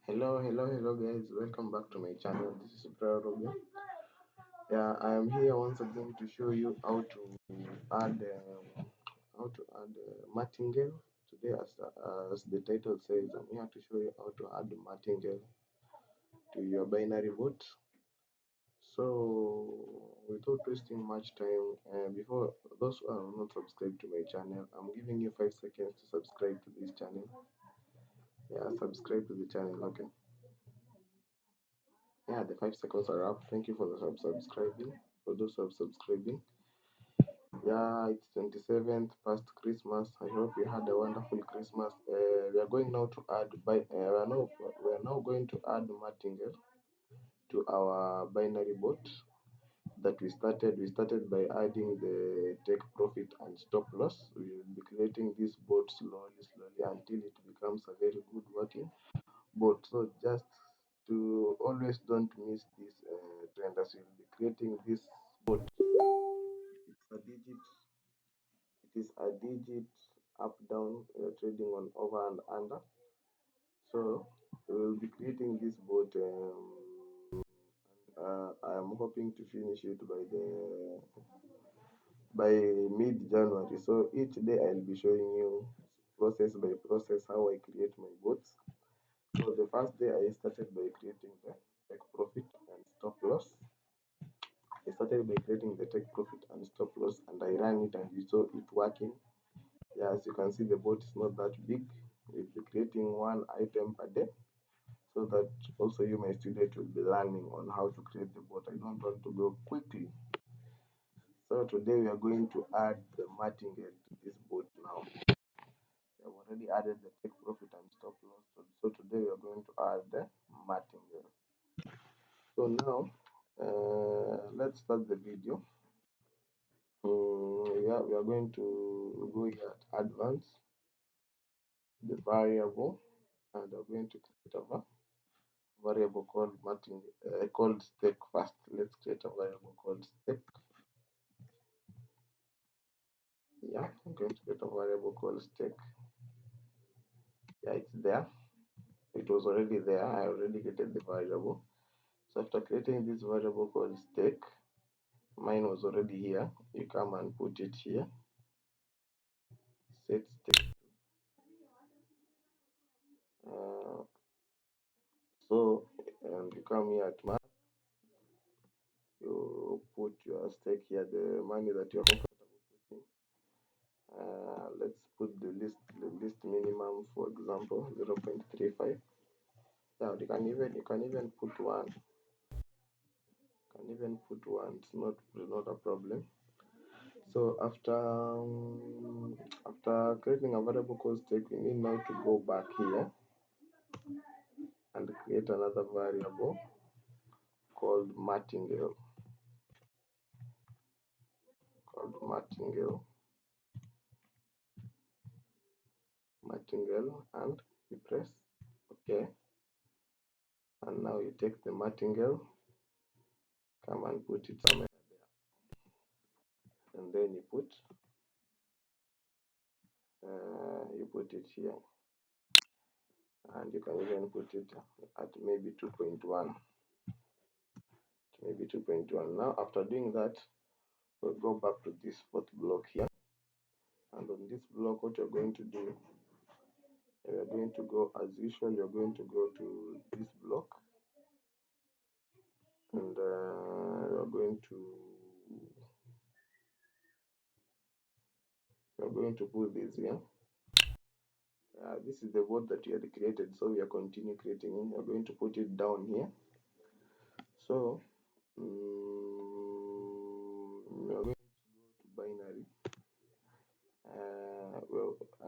Hello guys, welcome back to my channel. This is Robbie. Yeah, I am here once again to show you add martingale. Today, as the title says, I'm here to show you how to add martingale to your binary boot. So, without wasting much time, before those who are not subscribed to my channel, I'm giving you 5 seconds to subscribe to this channel. Yeah, subscribe to the channel. Okay. Yeah, the 5 seconds are up. Thank you for the subscribing. For those who have subscribing. Yeah, it's 27th past Christmas. I hope you had a wonderful Christmas. We are going now to add we are now going to add martingale to our binary bot that we started. We started by adding the take profit and stop loss. We will be creating this bot slowly until it becomes a very good working bot. So just to always don't miss this trend as we will be creating this bot. It's a digit It is a digit up down trading on over and under. So we will be creating this bot. I am hoping to finish it by mid January. So each day I'll be showing you process by process how I create my bots. So the first day I started by creating the take profit and stop loss. I started by creating the take profit and stop loss, and I ran it and you saw it working. Yeah, as you can see, the bot is not that big. We'll be creating one item per day so that also you, my student, will be learning on how to create the bot. I don't want to go quickly. So today we are going to add the martingale to this bot now. We have already added the take profit and stop loss. So today we are going to add the martingale. So now let's start the video. Yeah, we are going to go here at advanced, the variable, and we're going to create a variable called stake first. Let's create a variable called stake. Yeah, I'm going to create a variable called stake. Yeah, it's there. It was already there. I already created the variable. So after creating this variable called stake, mine was already here. You come and put it here. Set stake. Uh, and you come here at math. You put your stake here, the money that you're comfortable putting. Let's put the list minimum, for example 0.35. Yeah, you can even put one. It's not a problem. So after creating a variable called stake, we need now to go back here and create another variable called martingale. And you press OK. And now you take the martingale, come and put it somewhere there, and then you put it here, and you can even put it at maybe 2.1. Now after doing that, we'll go back to this fourth block here, and on this block what you're going to do, you're going to go as usual. You're going to go to this block, and you're going to put this here. This is the word that you had created, so we are continue creating it. You're going to put it down here. So we're going to go to binary,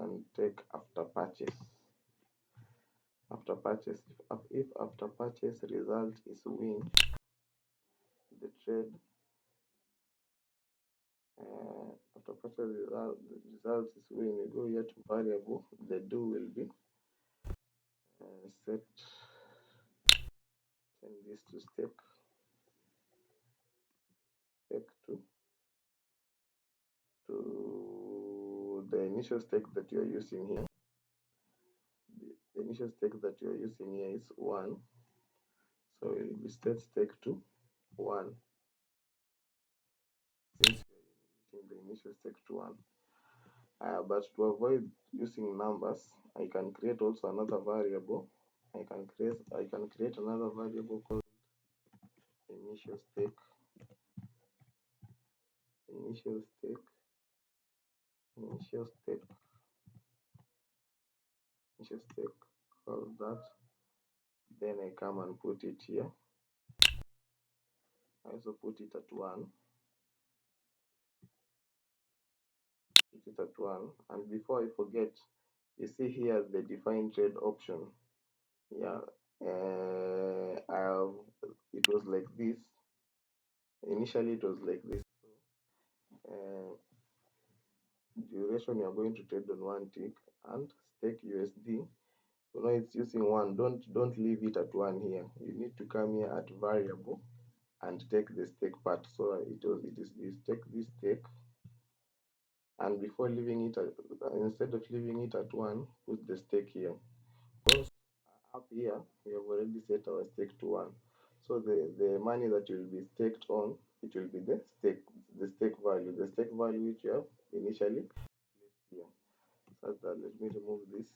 and take after purchase. If after purchase result is win, the trade after purchase result is win, we go here to variable. The do will be set, change this to stake 2 to the initial stake that you are using here. The initial stake that you're using here is 1. So it will be set stake to 1 since you're using the initial stake to 1. But to avoid using numbers, I can create also another variable. I can create another variable called initial stake. Initial stake. Initial stake. Initial stake. Call that. Then I come and put it here. I also put it at 1. Put it at 1. And before I forget, you see here the define trade option. Yeah. It was like this. Initially it was like this. Uh, Duration you are going to trade on 1 tick, and stake USD. You know it's using 1. Don't leave it at 1 here. You need to come here at variable and take the stake part. So it is this, take this stake, and before leaving it instead of leaving it at 1, put the stake here. Because up here we have already set our stake to 1. So the money that will be staked on, it will be the stake value. The stake value which you have initially placed here. So that, let me remove this.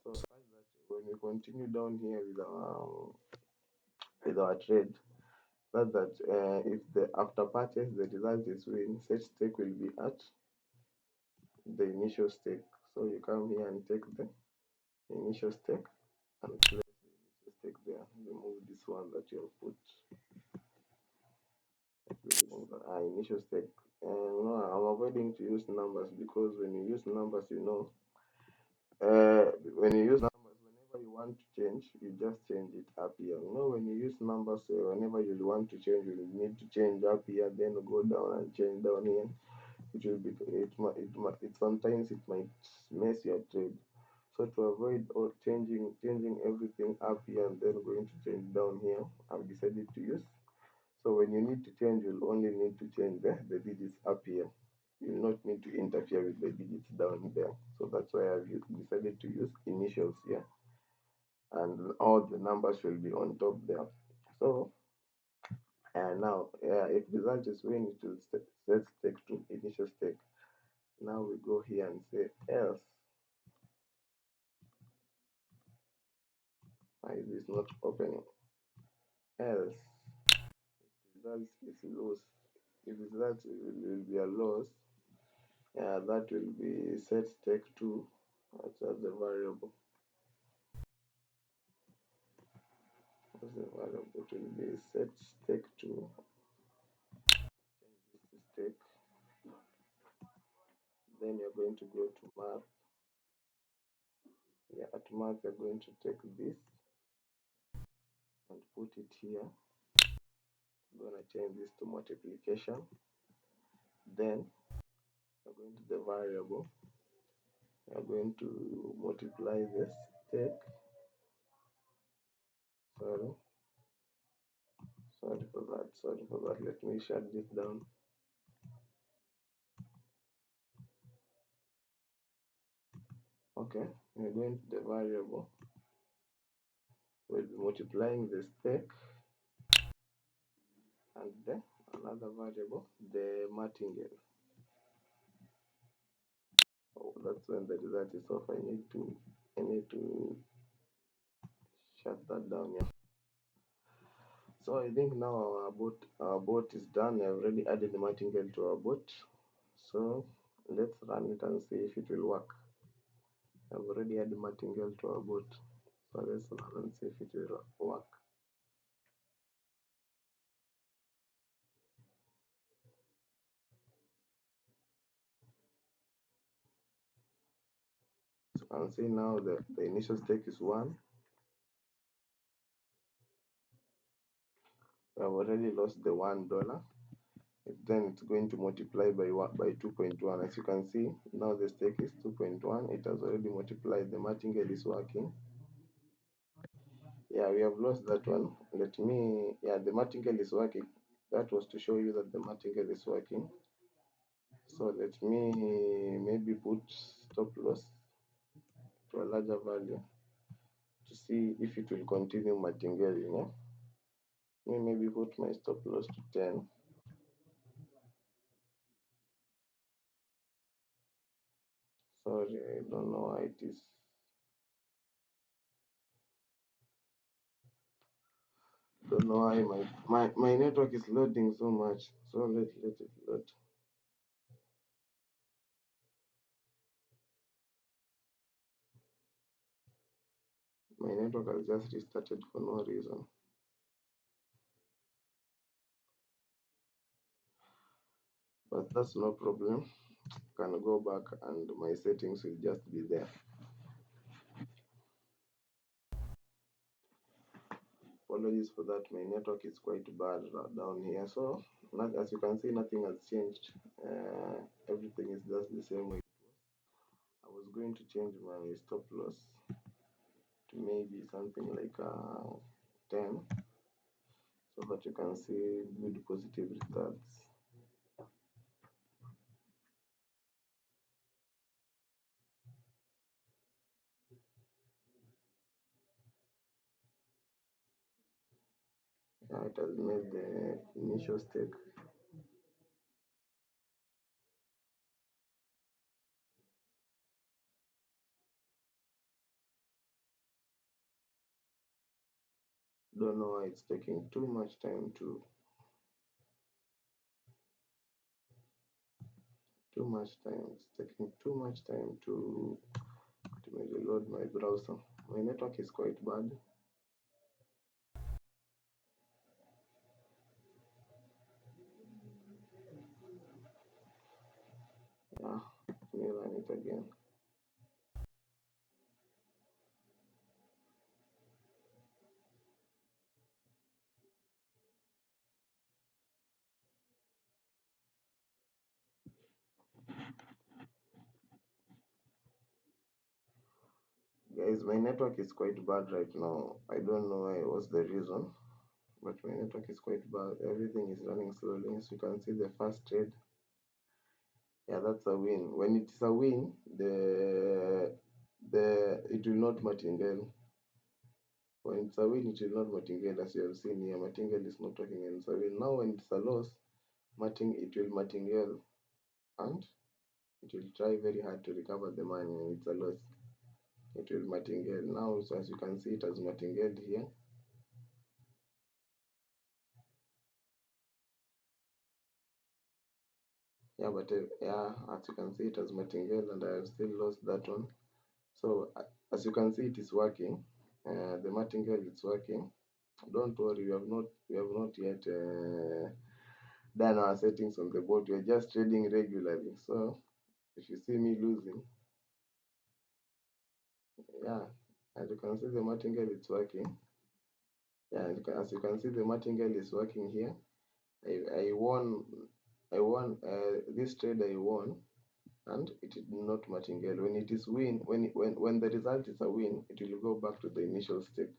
So such that when we continue down here with our trade, so that if the after purchase the result is win, such stake will be at the initial stake. So you come here and take the initial stake and place the initial stake there. Remove this one that you have put. Remove the initial stake. No, I'm avoiding to use numbers because when you use numbers, when you use numbers, whenever you want to change, you just change it up here. When you use numbers, whenever you want to change, you need to change up here, then go down and change down here. It will be sometimes it might mess your trade. So to avoid or changing everything up here and then going to change down here, I've decided to use. So when you need to change, you'll only need to change the digits up here. You will not need to interfere with the digits down there. So that's why I've decided to use initials here. And all the numbers will be on top there. So now if result is win, it will set stake to initial stake. Now we go here and say else. Why is this not opening? Else result is loss. If result will be a loss, that will be set stake to, that's the variable. As the variable, it will be set stake to, change this to stake. Then you're going to go to math. At math you're going to take this and put it here. I'm going to change this to multiplication. Then you're going to the variable. You're going to multiply the stake. Sorry for that. Let me shut this down. Okay, we're going to the variable. We'll be multiplying the stake and then another variable, the martingale. That's when the result is off. I need to shut that down. So I think now our bot is done. I've already added the martingale to our bot. So let's run it and see if it will work. I've already added martingale to our bot. So let's run and see if it will work. So you can see now that the initial stake is 1. We have already lost the $1. Then it's going to multiply by 2.1. As you can see, now the stake is 2.1. It has already multiplied. The martingale is working. We have lost that one. The martingale is working. That was to show you that the martingale is working. So let me maybe put stop loss. to a larger value to see if it will continue martingale. Maybe put my stop loss to 10. Sorry, I don't know why it is. Don't know why my network is loading so much. So let it load. My network has just restarted for no reason. But that's no problem. Can go back and my settings will just be there. Apologies for that. My network is quite bad down here. So as you can see, nothing has changed. Everything is just the same way it was. I was going to change my stop loss to maybe something like 10 so that you can see good positive results. It has made the initial stake. Don't know why it's taking too much time to It's taking too much time to maybe load my browser. My network is quite bad. Yeah, let me run it again. Guys, my network is quite bad right now. I don't know what's the reason, but my network is quite bad. Everything is running slowly. As you can see, the first trade, yeah, that's a win. When it's a win, it will not martingale. When it's a win, it will not martingale. As you have seen here, martingale is not working and it's a win. Now, when it's a loss, it will martingale and it will try very hard to recover the money. When it's a loss, it will martingale. Now, so as you can see, it has martingale here. Yeah, but yeah, as you can see, it has martingale and I have still lost that one. So as you can see, it is working. The martingale is working. Don't worry, we have not yet done our settings on the board. We are just trading regularly. So if you see me losing, yeah, as you can see, the martingale is working. Yeah, as you can see, the martingale is working here. I won. This trade. I won, and it did not martingale. When it is win, when the result is a win, it will go back to the initial stake.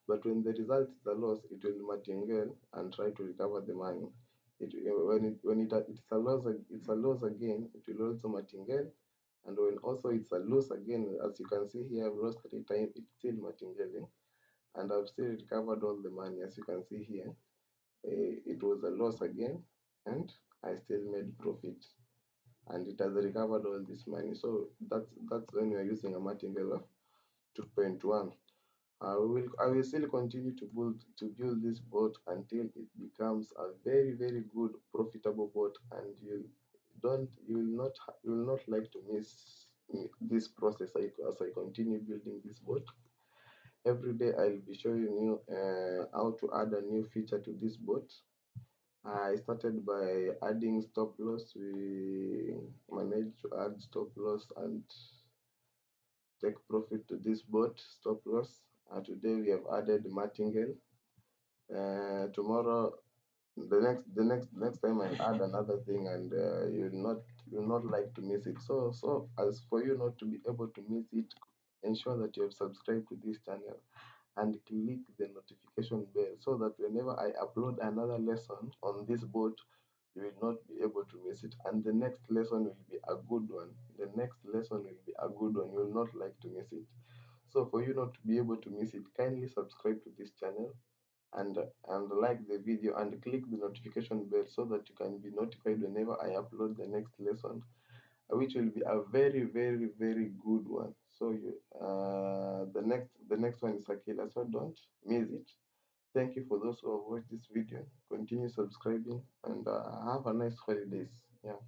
But when the result is a loss, it will martingale and try to recover the money. It's a loss again. It will also martingale, and when also it's a loss again, as you can see here, I've lost 3 times. It's still martingaling, and I've still recovered all the money. As you can see here, it was a loss again, and I still made profit, and it has recovered all this money. So that's when you're using a martingale of 2.1. I will still continue to build this bot until it becomes a very very good profitable bot, and you will not like to miss this process as I continue building this bot. Every day I'll be showing you how to add a new feature to this bot. I started by adding stop loss. We managed to add stop loss and take profit to this bot stop loss. Today we have added martingale. Tomorrow, the next time I'll add another thing, and you'll not like to miss it. So as for you not to be able to miss it, ensure that you have subscribed to this channel and click the notification bell so that whenever I upload another lesson on this boat, you will not be able to miss it. And the next lesson will be a good one. The next lesson will be a good one. You will not like to miss it. So for you not to be able to miss it, kindly subscribe to this channel and like the video and click the notification bell so that you can be notified whenever I upload the next lesson, which will be a very very good one. So the next one is Akila, so don't miss it. Thank you for those who have watched this video. Continue subscribing and have a nice holidays. Yeah.